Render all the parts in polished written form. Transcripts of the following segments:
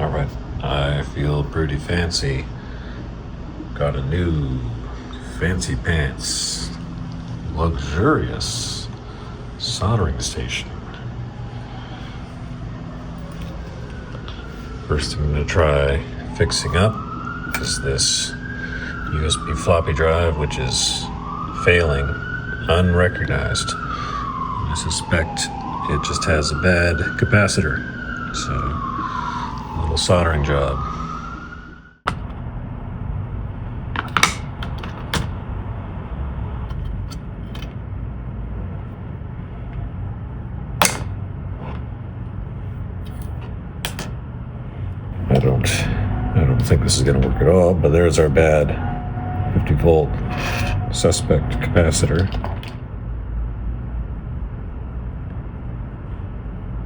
Alright, I feel pretty fancy. Got a new fancy pants, luxurious soldering station. First thing I'm going to try fixing up is this USB floppy drive, which is failing, unrecognized. I suspect it just has a bad capacitor. So, a little soldering job. I don't think this is going to work at all, but there's our bad 50 volt suspect capacitor.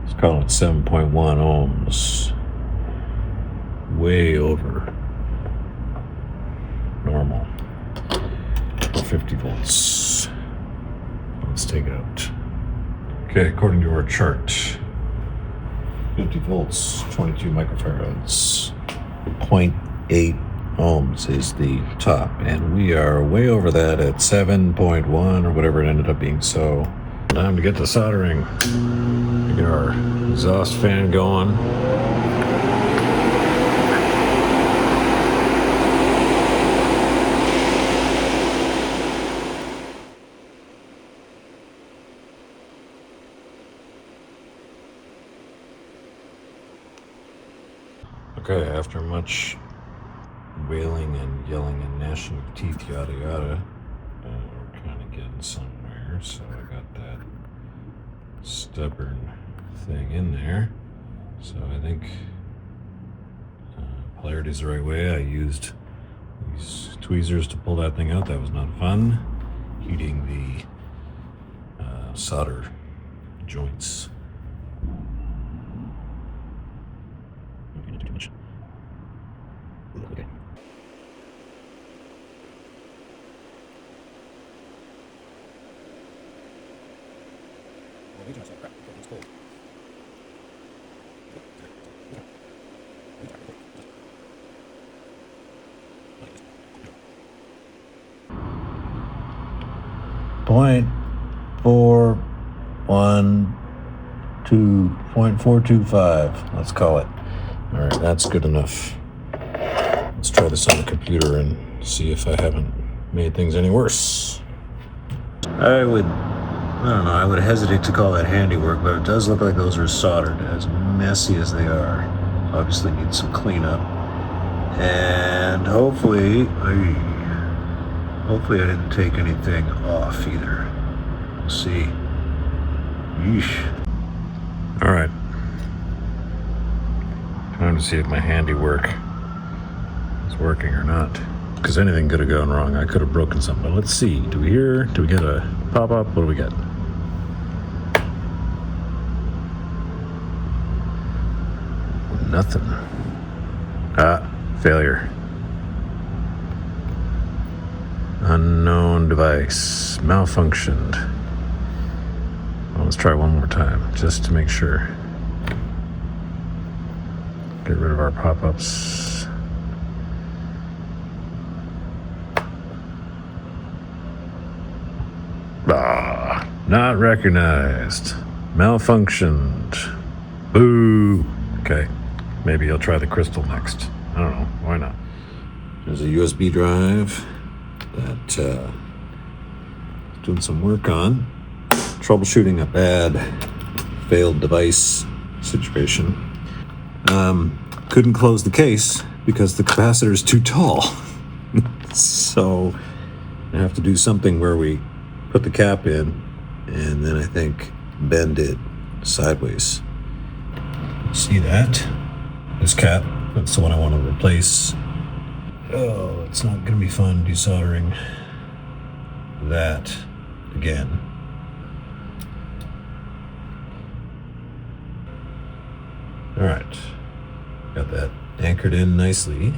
Let's call it 7.1 ohms. Way over normal. 50 volts. Let's take it out. Okay, according to our chart, 50 volts, 22 microfarads, 0.8 ohms is the top, and we are way over that at 7.1 or whatever it ended up being. So, time to get the soldering. Get our exhaust fan going. Okay, after much wailing and yelling and gnashing of teeth, yada yada, we're kind of getting somewhere. So I got that stubborn thing in there. So I think polarity's the right way. I used these tweezers to pull that thing out. That was not fun. Heating the solder joints. Okay. Point 412.425. Let's call it. All right, that's good enough. Let's try this on the computer and see if I haven't made things any worse. I don't know, I would hesitate to call that handiwork, but it does look like those are soldered, as messy as they are. Obviously need some cleanup. And hopefully I didn't take anything off either. We'll see. Yeesh. All right. Time to see if my handiwork is working or not. Because anything could have gone wrong. I could have broken something. But let's see. Do we get a pop-up? What do we get? Nothing. Failure. Unknown device. Malfunctioned. Well, let's try one more time, just to make sure. Get rid of our pop-ups. Not recognized. Malfunctioned. Boo. Okay. Maybe I'll try the crystal next. I don't know. Why not? There's a USB drive that doing some work on. Troubleshooting a bad failed device situation. Couldn't close the case because the capacitor is too tall. So I have to do something where we put the cap in and then I think bend it sideways. See that? This cap, that's the one I want to replace. Oh, it's not going to be fun desoldering that again. All right, got that anchored in nicely.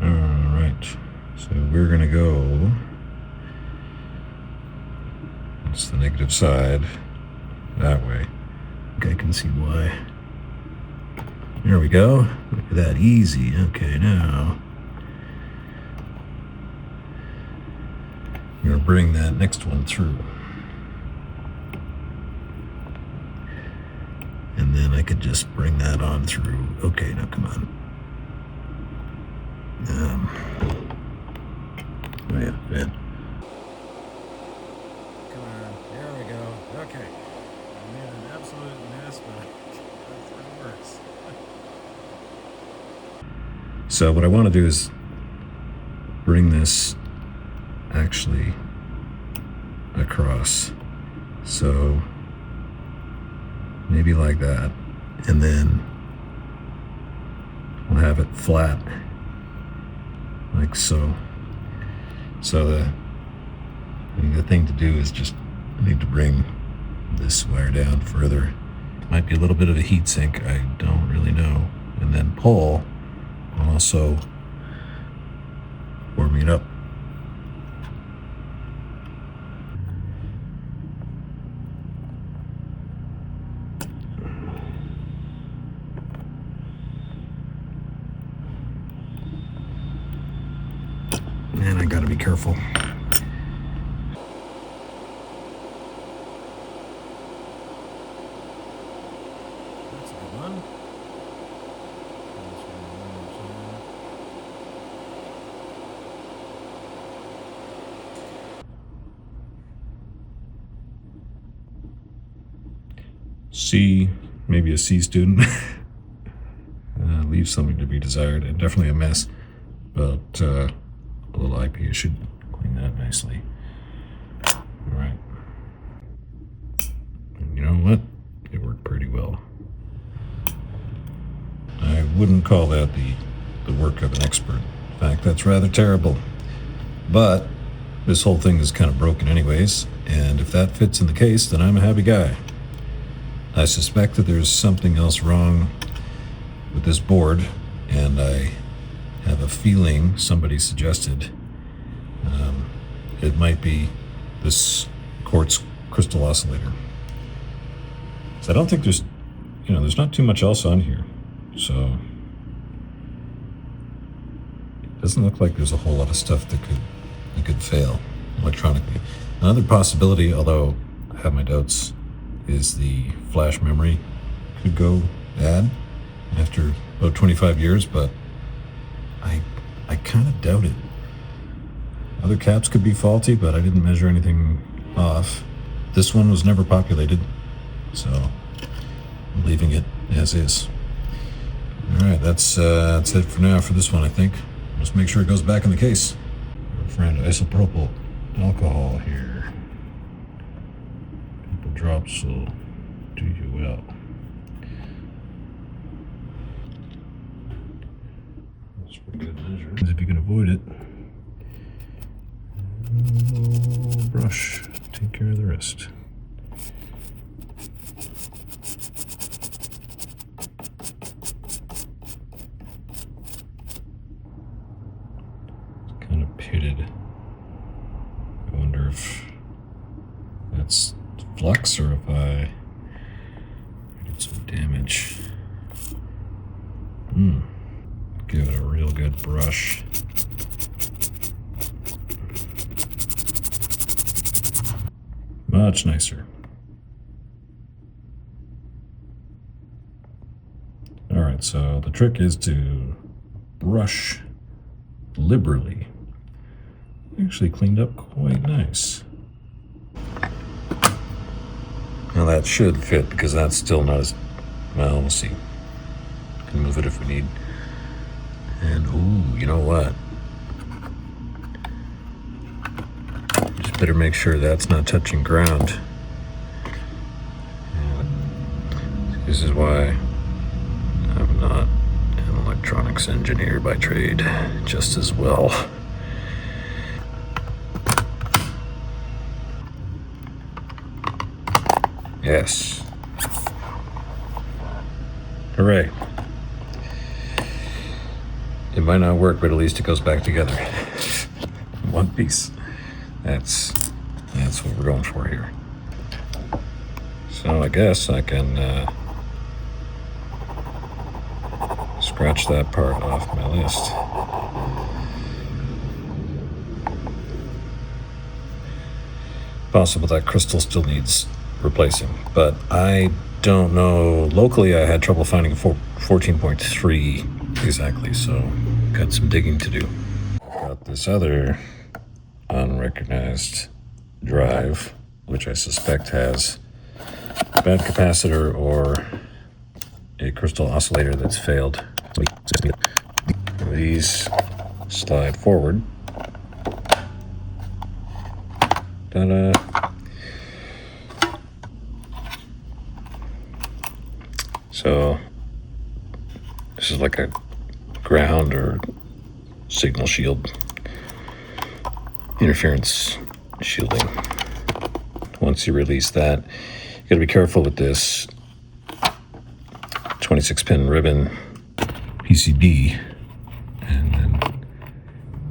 Alright, so we're gonna go, it's the negative side, that way. I think I can see why. There we go. Look at that, easy. Okay, now we're gonna bring that next one through. And then I could just bring that on through. Okay, now come on. Oh yeah, good. Come on, there we go. Okay. I made an absolute mess, but that's how it works. So what I want to do is bring this actually across. So maybe like that, and then we'll have it flat, like so. So the thing to do is just need to bring this wire down further. Might be a little bit of a heat sink, I don't really know. And then pull, also warming it up. And I gotta be careful. That's a good one. C, maybe a C student. Leaves something to be desired, and definitely a mess, but a little IP should clean that nicely. All right. And you know what? It worked pretty well. I wouldn't call that the work of an expert. In fact, that's rather terrible. But this whole thing is kind of broken anyways, and if that fits in the case, then I'm a happy guy. I suspect that there's something else wrong with this board, and I have a feeling somebody suggested it might be this quartz crystal oscillator. So I don't think there's not too much else on here, so it doesn't look like there's a whole lot of stuff that could fail electronically. Another possibility, although I have my doubts, is the flash memory could go bad after about 25 years, but I kind of doubt it. Other caps could be faulty, but I didn't measure anything off. This one was never populated, so I'm leaving it as is. All right, that's it for now for this one, I think. Just make sure it goes back in the case. Our friend isopropyl alcohol here. Couple drops will do you well. That's pretty good measure. If you can avoid it, brush, take care of the rest. It's kind of pitted. I wonder if that's flux or if I did some damage. Give it a real good brush. Much nicer. All right, so the trick is to brush liberally. Actually cleaned up quite nice. Now that should fit because that's still not as, well, we'll see. Can move it if we need. And ooh, you know what? Just better make sure that's not touching ground. And this is why I'm not an electronics engineer by trade, just as well. Yes. Hooray. It might not work, but at least it goes back together. One piece. That's what we're going for here. So I guess I can scratch that part off my list. Possible that crystal still needs replacing, but I don't know. Locally, I had trouble finding 14.3 exactly, so got some digging to do. Got this other unrecognized drive, which I suspect has a bad capacitor or a crystal oscillator that's failed. These slide forward. Ta-da. So this is like a ground or signal shield, interference shielding. Once you release that, you gotta be careful with this 26-pin ribbon PCB, and then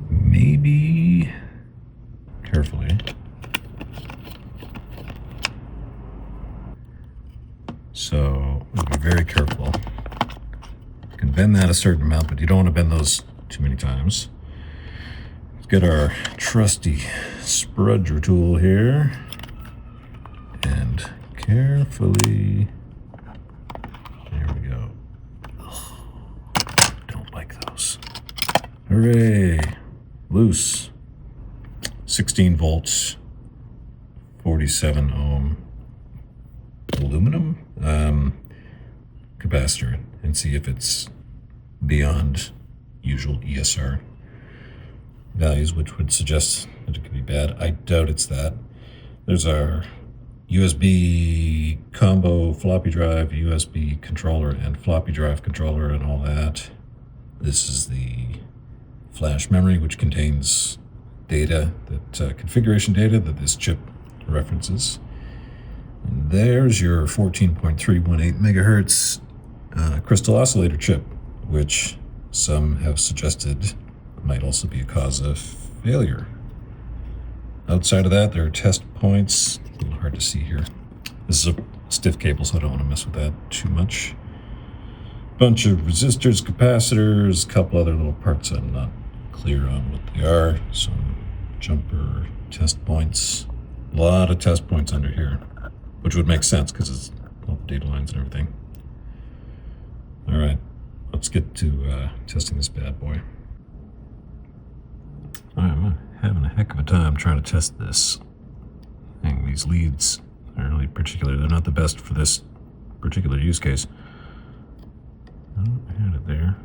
maybe carefully. So be very careful. You can bend that a certain amount, but you don't want to bend those too many times. Let's get our trusty sprudger tool here and carefully. There we go. Ugh, don't like those. Hooray! Loose. 16 volts, 47 ohm aluminum capacitor, and see if it's beyond usual ESR values, which would suggest that it could be bad. I doubt it's that. There's our USB combo floppy drive, USB controller, and floppy drive controller, and all that. This is the flash memory, which contains data, that configuration data that this chip references. And there's your 14.318 megahertz crystal oscillator chip, which some have suggested might also be a cause of failure. Outside of that, there are test points. A little hard to see here. This is a stiff cable, so I don't want to mess with that too much. Bunch of resistors, capacitors, a couple other little parts I'm not clear on what they are. Some jumper test points. A lot of test points under here, which would make sense because it's all the data lines and everything. All right, let's get to testing this bad boy. All right, I'm having a heck of a time trying to test this thing. These leads are really particular. They're not the best for this particular use case. Oh, I had it there.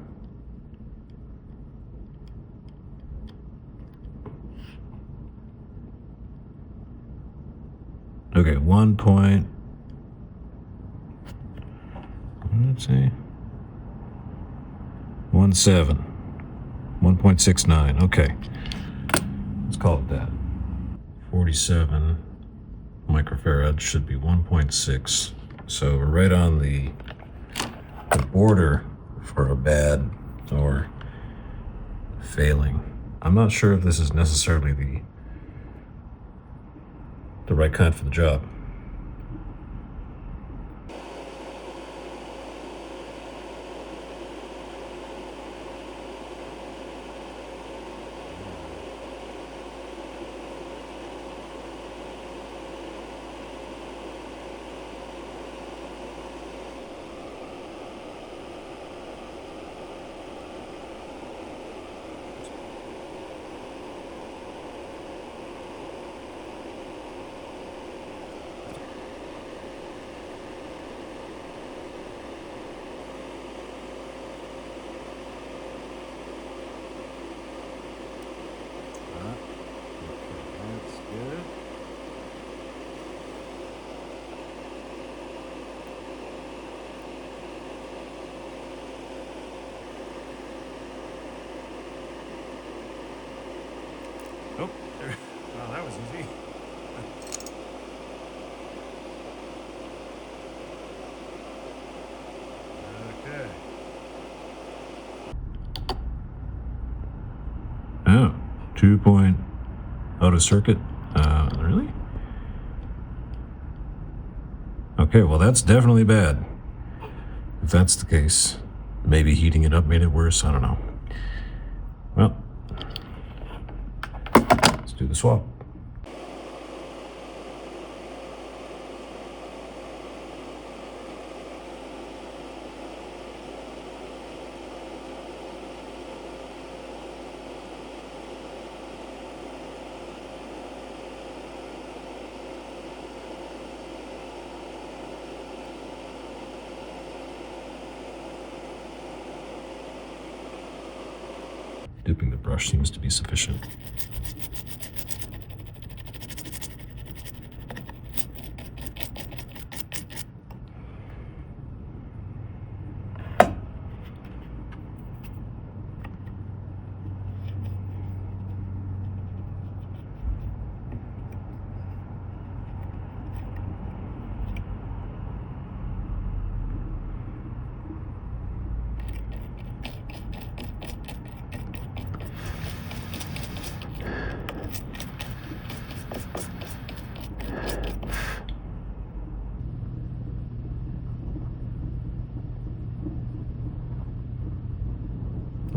Okay, 1 point. Let's see. 1.7. 1.69. Okay. Let's call it that. 47 microfarad should be 1.6. So we're right on the border for a bad or failing. I'm not sure if this is necessarily the right kind for the job. Oh, there. Wow, that was easy. 2-point out of circuit. Really? Okay, well that's definitely bad. If that's the case, maybe heating it up made it worse. I don't know. Well, let's do the swap. Dipping the brush seems to be sufficient.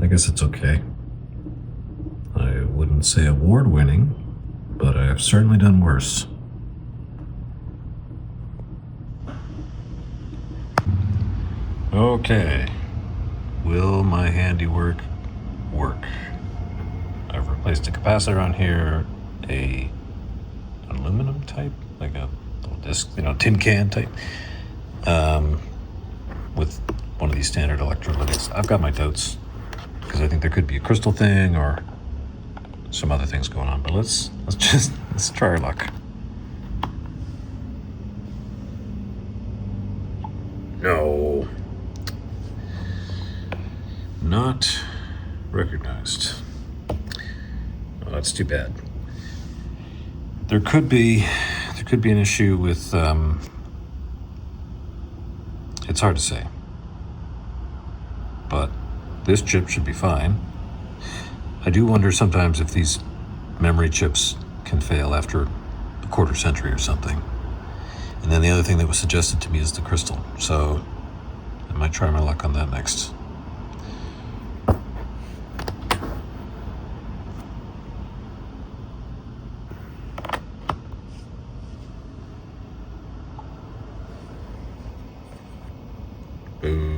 I guess it's okay. I wouldn't say award-winning, but I've certainly done worse. Okay, will my handiwork work? I've replaced a capacitor on here, a aluminum type, like a little disc, tin can type, with one of these standard electrolytics. I've got my doubts, because I think there could be a crystal thing or some other things going on, but let's try our luck. No. Not recognized. Well, that's too bad. There could be an issue with it's hard to say. But this chip should be fine. I do wonder sometimes if these memory chips can fail after a quarter century or something. And then the other thing that was suggested to me is the crystal. So I might try my luck on that next. Boo.